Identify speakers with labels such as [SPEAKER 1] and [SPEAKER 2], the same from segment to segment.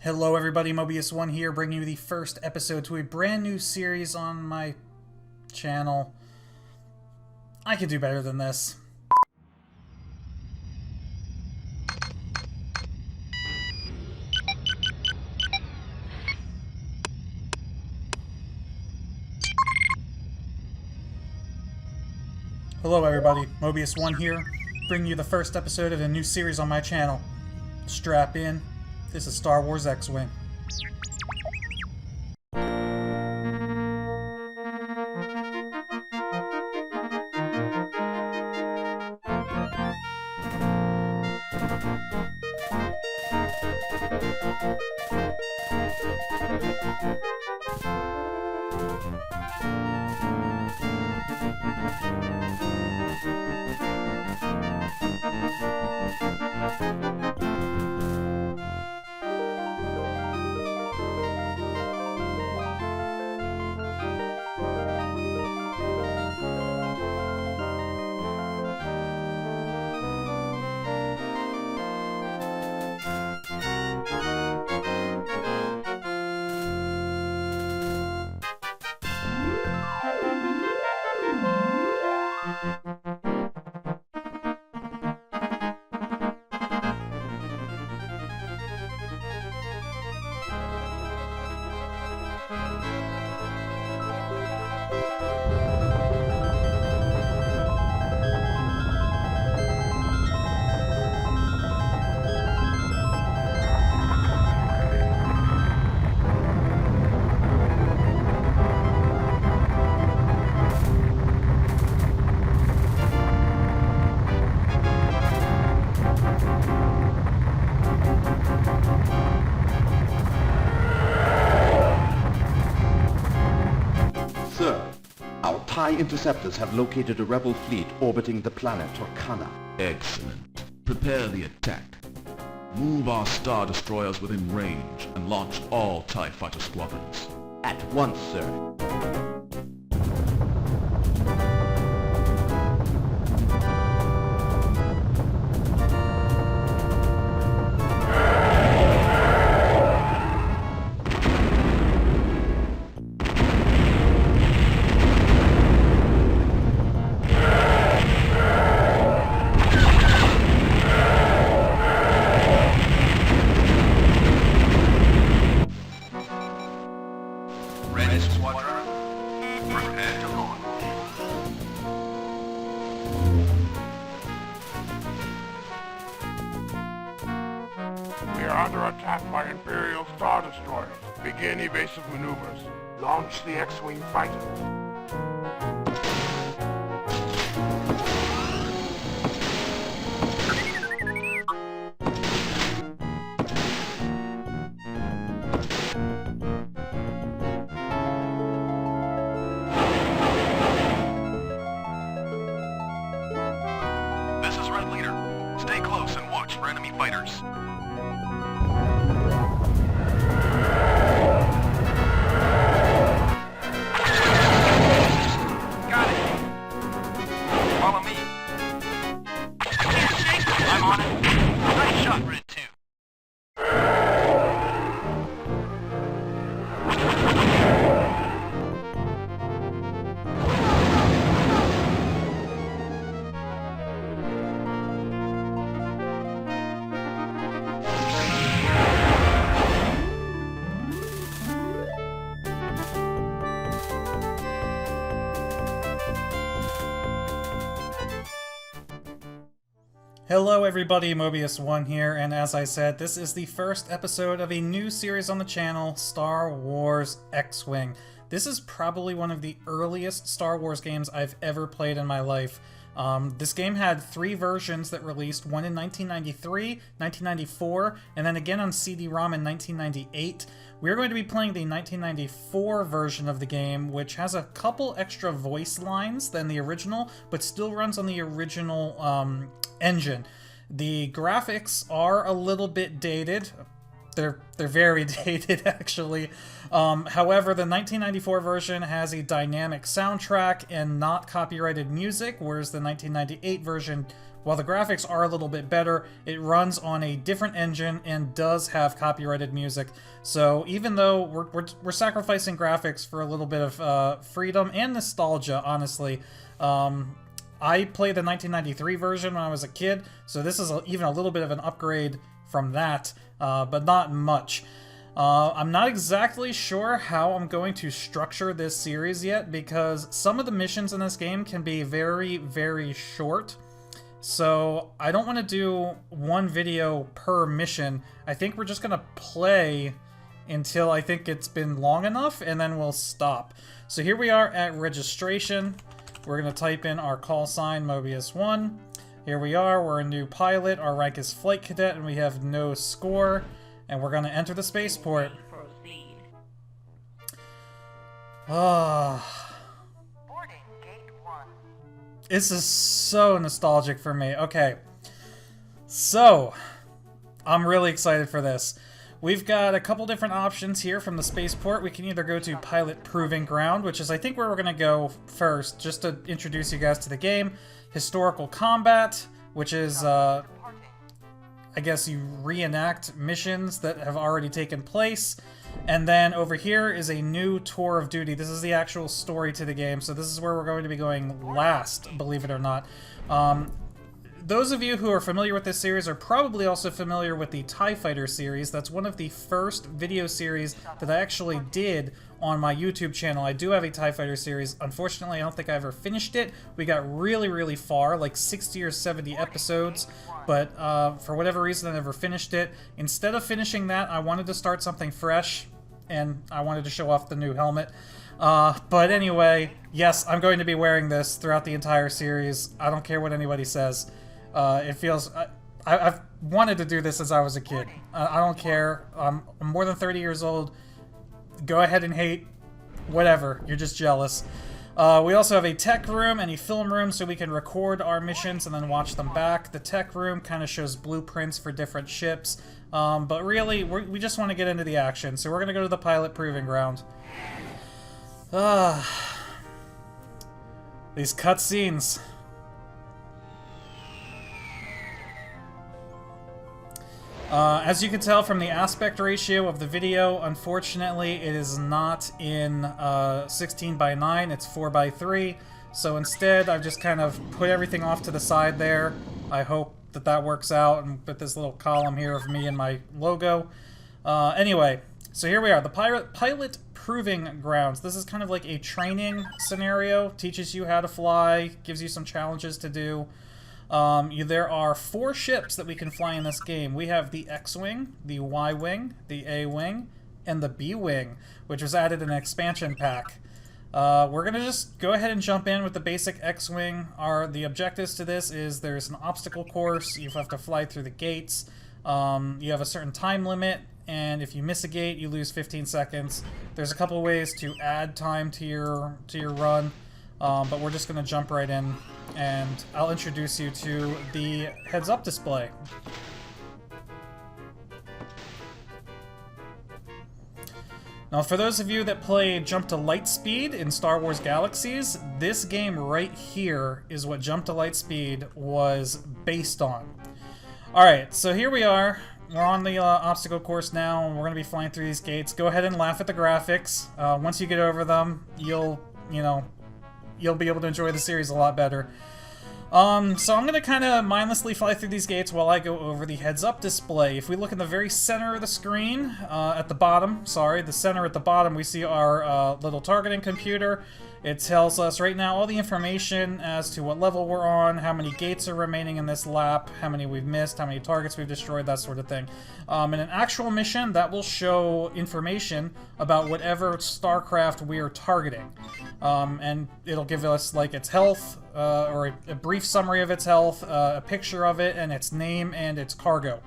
[SPEAKER 1] Hello everybody, Mobius1 here, bringing you the first episode to a brand new series on my channel. I could do better than this. Hello everybody, Mobius1 here, bringing you the first episode of a new series on my channel. Strap in. This is Star Wars X-Wing.
[SPEAKER 2] TIE interceptors have located a rebel fleet orbiting the planet Torcana.
[SPEAKER 3] Excellent. Prepare the attack. Move our Star Destroyers within range and launch all TIE fighter squadrons.
[SPEAKER 2] At once, sir.
[SPEAKER 4] We are under attack by Imperial Star Destroyers. Begin evasive maneuvers. Launch the X-Wing fighter.
[SPEAKER 3] This is Red Leader. Stay close and watch for enemy fighters. Follow me. I'm on it. Nice shot, Red 2.
[SPEAKER 1] Hello everybody, Mobius1 here, and as I said, this is the first episode of a new series on the channel, Star Wars X-Wing. This is probably one of the earliest Star Wars games I've ever played in my life. This game had 3 versions that released, one in 1993, 1994, and then again on CD-ROM in 1998. We're going to be playing the 1994 version of the game, which has a couple extra voice lines than the original, but still runs on the original engine. The graphics are a little bit dated. They're very dated, actually. However, the 1994 version has a dynamic soundtrack and not copyrighted music, whereas the 1998 version while the graphics are a little bit better, it runs on a different engine and does have copyrighted music. So even though we're sacrificing graphics for a little bit of freedom and nostalgia, honestly, I played the 1993 version when I was a kid, so this is even a little bit of an upgrade from that, but not much. I'm not exactly sure how I'm going to structure this series yet, because some of the missions in this game can be very, very short. So I don't want to do one video per mission. I think we're just going to play until I think it's been long enough, and then we'll stop. So here we are at registration. We're going to type in our call sign, Mobius1. Here we are, we're a new pilot, our rank is Flight Cadet, and we have no score. And we're going to enter the spaceport.
[SPEAKER 5] Boarding gate 1.
[SPEAKER 1] This is so nostalgic for me. Okay. So, I'm really excited for this. We've got a couple different options here from the spaceport. We can either go to Pilot Proving Ground, which is I think where we're going to go first, just to introduce you guys to the game. Historical Combat, which is, I guess you reenact missions that have already taken place. And then over here is a new Tour of Duty. This is the actual story to the game, so this is where we're going to be going last, believe it or not. Those of you who are familiar with this series are probably also familiar with the TIE Fighter series. That's one of the first video series that I actually did on my YouTube channel. I do have a TIE Fighter series. Unfortunately, I don't think I ever finished it. We got really, really far, like 60 or 70 episodes, but for whatever reason, I never finished it. Instead of finishing that, I wanted to start something fresh, and I wanted to show off the new helmet. But anyway, yes, I'm going to be wearing this throughout the entire series. I don't care what anybody says. It feels... I've wanted to do this since I was a kid. I don't care. I'm more than 30 years old. Go ahead and hate. Whatever. You're just jealous. We also have a tech room and a film room so we can record our missions and then watch them back. The tech room kind of shows blueprints for different ships. But really, we just want to get into the action. So we're going to go to the Pilot Proving Ground. These cutscenes. As you can tell from the aspect ratio of the video, unfortunately it is not in 16:9, it's 4:3. So instead I've just kind of put everything off to the side there. I hope that that works out, and put this little column here of me and my logo. Anyway, so here we are, the Pilot Proving Grounds. This is kind of like a training scenario, teaches you how to fly, gives you some challenges to do. There are 4 ships that we can fly in this game. We have the X-Wing, the Y-Wing, the A-Wing, and the B-Wing, which was added in an expansion pack. We're going to just go ahead and jump in with the basic X-Wing. The objectives to this is there's an obstacle course, you have to fly through the gates, you have a certain time limit, and if you miss a gate, you lose 15 seconds. There's a couple ways to add time to your run. But we're just going to jump right in, and I'll introduce you to the heads-up display. Now, for those of you that play Jump to Light Speed in Star Wars Galaxies, this game right here is what Jump to Light Speed was based on. Alright, so here we are. We're on the obstacle course now, and we're going to be flying through these gates. Go ahead and laugh at the graphics. Once you get over them, you'll be able to enjoy the series a lot better. So I'm going to kind of mindlessly fly through these gates while I go over the heads-up display. If we look in the very center of the screen, at the bottom, we see our little targeting computer. It tells us right now all the information as to what level we're on, how many gates are remaining in this lap, how many we've missed, how many targets we've destroyed, that sort of thing. In an actual mission, that will show information about whatever starcraft we are targeting. And it'll give us like its health, or a brief summary of its health, a picture of it, and its name and its cargo.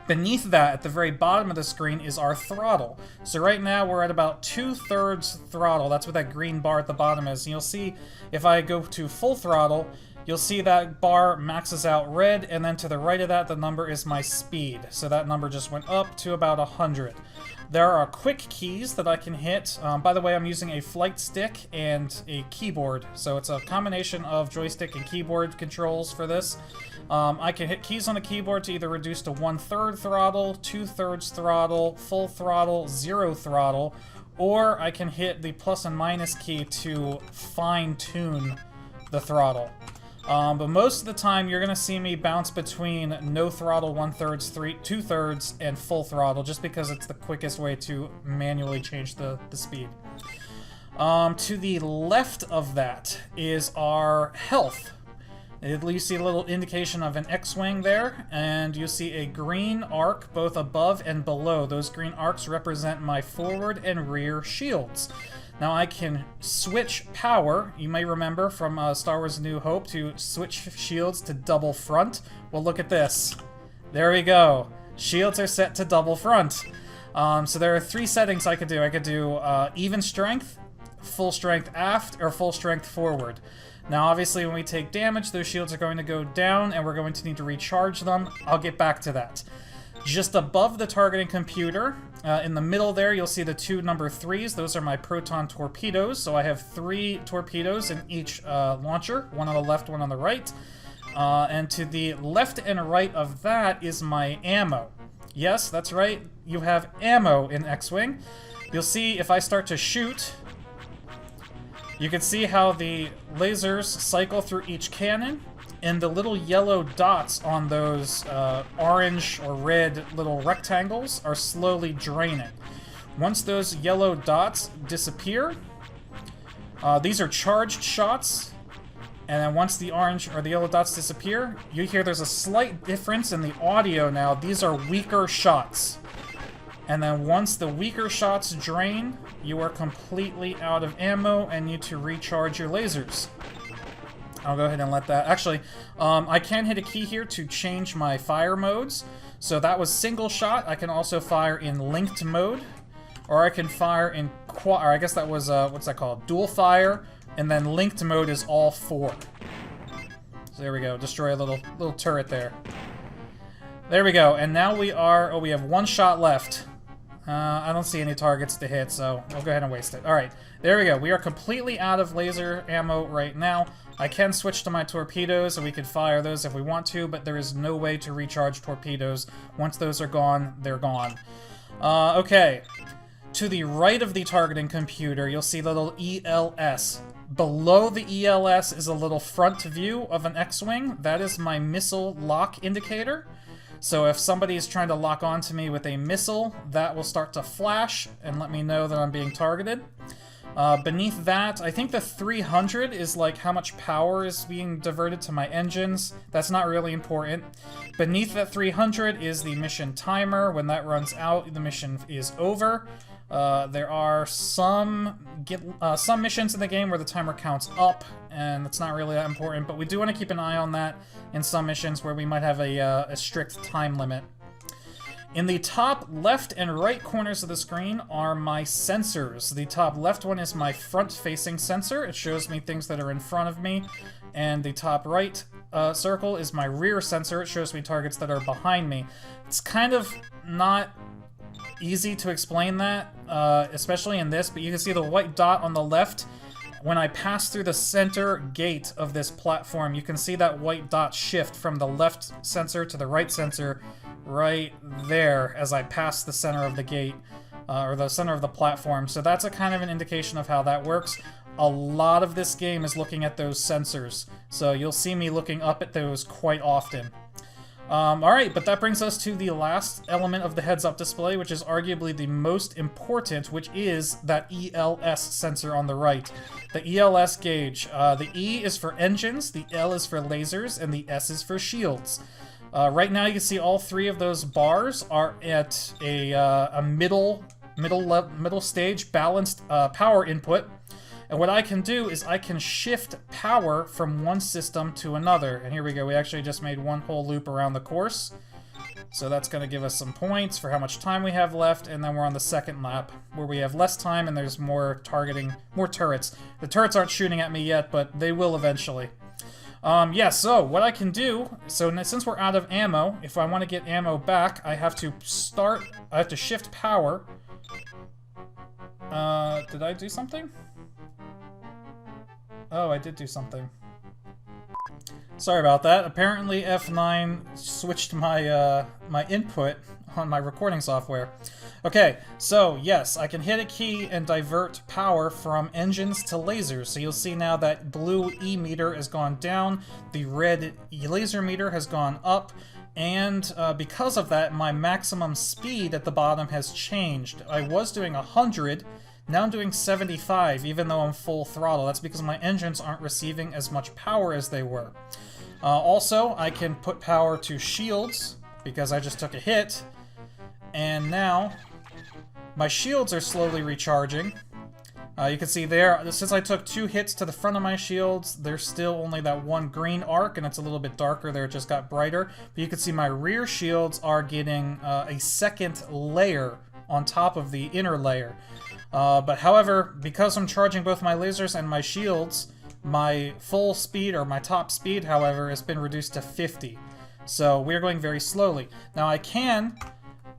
[SPEAKER 1] Beneath that, at the very bottom of the screen, is our throttle. So right now we're at about 2/3 throttle. That's what that green bar at the bottom is. And you'll see if I go to full throttle, you'll see that bar maxes out red, and then to the right of that, the number is my speed. So that number just went up to about 100. There are quick keys that I can hit. By the way, I'm using a flight stick and a keyboard, so it's a combination of joystick and keyboard controls for this. I can hit keys on the keyboard to either reduce to 1/3 throttle, 2/3 throttle, full throttle, 0 throttle, or I can hit the plus and minus key to fine-tune the throttle. But most of the time, you're going to see me bounce between no throttle, 1/3, 2/3, and full throttle, just because it's the quickest way to manually change the speed. To the left of that is our health. You see a little indication of an X-wing there, and you see a green arc both above and below. Those green arcs represent my forward and rear shields. Now I can switch power. You may remember from Star Wars A New Hope to switch shields to double front. Well, look at this. There we go. Shields are set to double front. So there are 3 settings I could do. I could do even strength, full strength aft, or full strength forward. Now obviously when we take damage, those shields are going to go down and we're going to need to recharge them. I'll get back to that. Just above the targeting computer, in the middle there, you'll see the 2 number 3s. Those are my proton torpedoes. So I have 3 torpedoes in each launcher, one on the left, one on the right. And to the left and right of that is my ammo. Yes, that's right. You have ammo in X-Wing. You'll see if I start to shoot, you can see how the lasers cycle through each cannon, and the little yellow dots on those orange or red little rectangles are slowly draining. Once those yellow dots disappear, these are charged shots, and then once the orange or the yellow dots disappear, you hear there's a slight difference in the audio now. These are weaker shots. And then once the weaker shots drain, you are completely out of ammo and need to recharge your lasers. I'll go ahead and let that... Actually, I can hit a key here to change my fire modes. So that was single shot. I can also fire in linked mode. Or I can fire in... Or I guess that was, what's that called? Dual fire. And then linked mode is all 4. So there we go. Destroy a little turret there. There we go. And now we are... Oh, we have 1 shot left. I don't see any targets to hit, so I'll go ahead and waste it. Alright, there we go. We are completely out of laser ammo right now. I can switch to my torpedoes, and we can fire those if we want to, but there is no way to recharge torpedoes. Once those are gone, they're gone. Okay. To the right of the targeting computer, you'll see the little ELS. Below the ELS is a little front view of an X-Wing. That is my missile lock indicator. So if somebody is trying to lock onto me with a missile, that will start to flash and let me know that I'm being targeted. Beneath that, I think the 300 is like how much power is being diverted to my engines. That's not really important. Beneath that 300 is the mission timer. When that runs out, the mission is over. There are some missions in the game where the timer counts up, and it's not really that important, but we do want to keep an eye on that in some missions where we might have a strict time limit. In the top left and right corners of the screen are my sensors. The top left one is my front-facing sensor. It shows me things that are in front of me. And the top right circle is my rear sensor. It shows me targets that are behind me. It's kind of not easy to explain that, especially in this, but you can see the white dot on the left. When I pass through the center gate of this platform, you can see that white dot shift from the left sensor to the right sensor right there as I pass the center of the gate, or the center of the platform. So that's a kind of an indication of how that works. A lot of this game is looking at those sensors, so you'll see me looking up at those quite often. Alright, but that brings us to the last element of the heads-up display, which is arguably the most important, which is that ELS sensor on the right. The ELS gauge. The E is for engines, the L is for lasers, and the S is for shields. Right now you can see all 3 of those bars are at a middle stage balanced power input. And what I can do is I can shift power from one system to another. And here we go, we actually just made one whole loop around the course. So that's going to give us some points for how much time we have left, and then we're on the second lap, where we have less time and there's more targeting, more turrets. The turrets aren't shooting at me yet, but they will eventually. Yeah, so what I can do, since we're out of ammo, if I want to get ammo back, I have to shift power. Did I do something? Oh, I did do something. Sorry about that. Apparently F9 switched my, my input on my recording software. Okay, so yes, I can hit a key and divert power from engines to lasers. So you'll see now that blue E meter has gone down, the red laser meter has gone up, and because of that, my maximum speed at the bottom has changed. I was doing 100, now I'm doing 75, even though I'm full throttle. That's because my engines aren't receiving as much power as they were. Also, I can put power to shields, because I just took a hit, and now my shields are slowly recharging. You can see there, since I took 2 hits to the front of my shields, there's still only that one green arc, and it's a little bit darker there, it just got brighter. But you can see my rear shields are getting a second layer on top of the inner layer. But however, because I'm charging both my lasers and my shields, my full speed, or my top speed, however, has been reduced to 50. So we're going very slowly. Now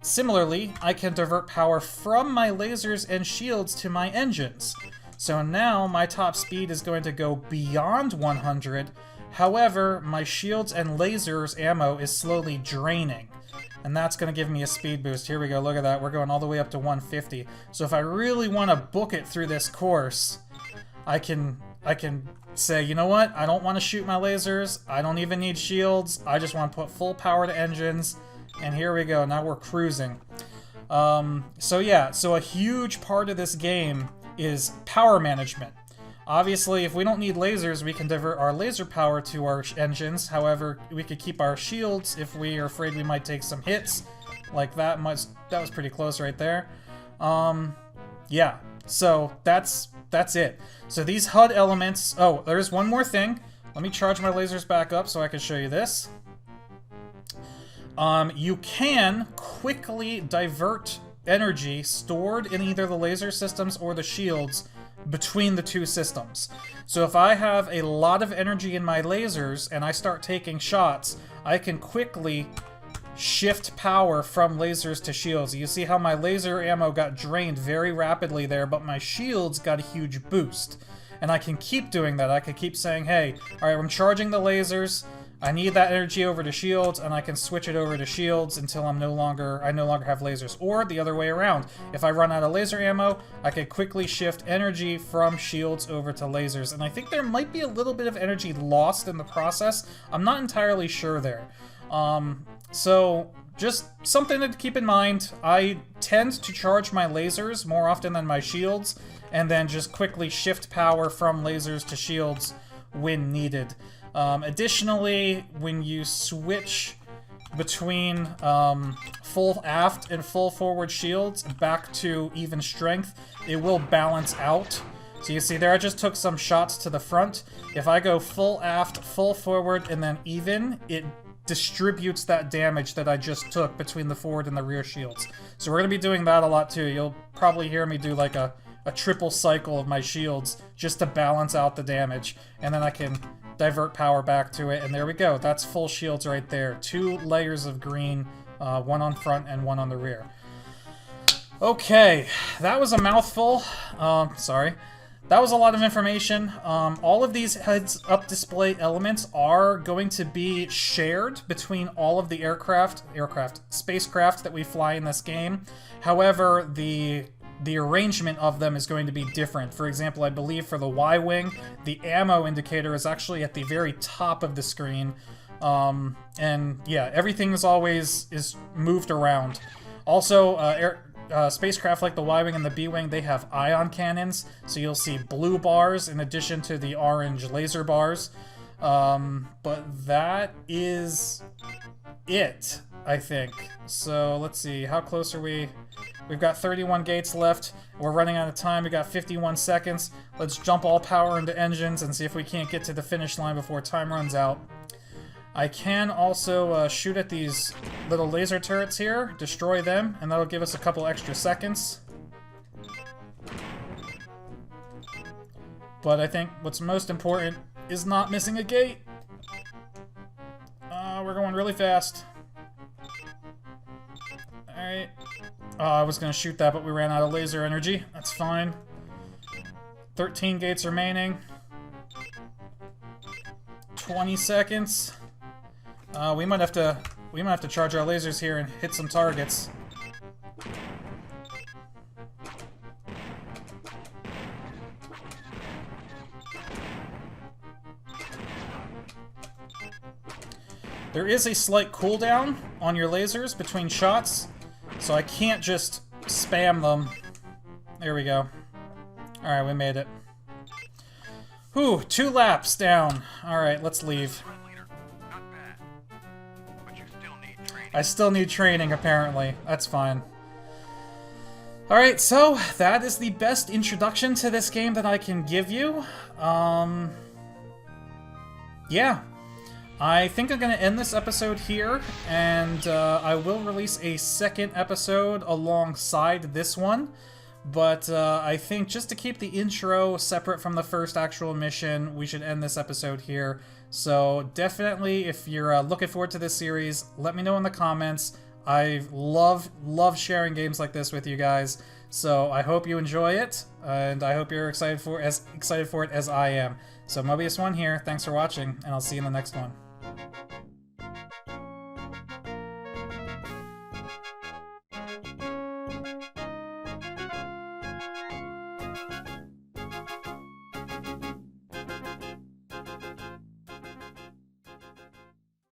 [SPEAKER 1] similarly, I can divert power from my lasers and shields to my engines. So now my top speed is going to go beyond 100. However, my shields and lasers ammo is slowly draining. And that's going to give me a speed boost. Here we go, look at that. We're going all the way up to 150. So if I really want to book it through this course, I can say, you know what? I don't want to shoot my lasers. I don't even need shields. I just want to put full power to engines. And here we go, now we're cruising. So yeah, so a huge part of this game is power management. Obviously, if we don't need lasers, we can divert our laser power to our engines. However, we could keep our shields if we are afraid we might take some hits. Like that was pretty close right there. Yeah, so that's it. So these HUD elements... Oh, there's one more thing. Let me charge my lasers back up so I can show you this. You can quickly divert energy stored in either the laser systems or the shields between the two systems. So if I have a lot of energy in my lasers and I start taking shots, I can quickly shift power from lasers to shields. You see how my laser ammo got drained very rapidly there, but my shields got a huge boost. And I can keep doing that. I can keep saying, hey, alright, I'm charging the lasers, I need that energy over to shields, and I can switch it over to shields until I no longer have lasers. Or the other way around. If I run out of laser ammo, I can quickly shift energy from shields over to lasers. And I think there might be a little bit of energy lost in the process. I'm not entirely sure there. So just something to keep in mind. I tend to charge my lasers more often than my shields, and then just quickly shift power from lasers to shields when needed. Additionally, when you switch between full aft and full forward shields back to even strength, it will balance out. So you see there, I just took some shots to the front. If I go full aft, full forward, and then even, it distributes that damage that I just took between the forward and the rear shields. So we're going to be doing that a lot too. You'll probably hear me do like a triple cycle of my shields just to balance out the damage. And then I can divert power back to it, and there we go. That's full shields right there. 2 layers of green, one on front and one on the rear. Okay, that was a mouthful. Sorry. That was a lot of information. All of these heads-up display elements are going to be shared between all of the spacecraft that we fly in this game. However, the arrangement of them is going to be different. For example, I believe for the Y-Wing, the ammo indicator is actually at the very top of the screen. And yeah, everything is moved around. Also, spacecraft like the Y-Wing and the B-Wing, they have ion cannons, so you'll see blue bars in addition to the orange laser bars. But that is it, I think. So let's see, how close are we? We've got 31 gates left. We're running out of time. We got 51 seconds. Let's jump all power into engines and see if we can't get to the finish line before time runs out. I can also shoot at these little laser turrets here, destroy them, and that'll give us a couple extra seconds. But I think what's most important is not missing a gate. we're going really fast. Alright. Oh, I was gonna shoot that, but we ran out of laser energy. That's fine. 13 gates remaining. 20 seconds. We might have to charge our lasers here and hit some targets. There is a slight cooldown on your lasers between shots, so I can't just spam them. There we go. Alright, we made it. Whew, 2 laps down. Alright, let's leave. I still need training, apparently. That's fine. Alright, so that is the best introduction to this game that I can give you. Yeah. I think I'm going to end this episode here, and I will release a second episode alongside this one. But I think just to keep the intro separate from the first actual mission, we should end this episode here. So definitely, if you're looking forward to this series, let me know in the comments. I love sharing games like this with you guys. So I hope you enjoy it, and I hope you're excited for it as I am. So Mobius1 here, thanks for watching, and I'll see you in the next one.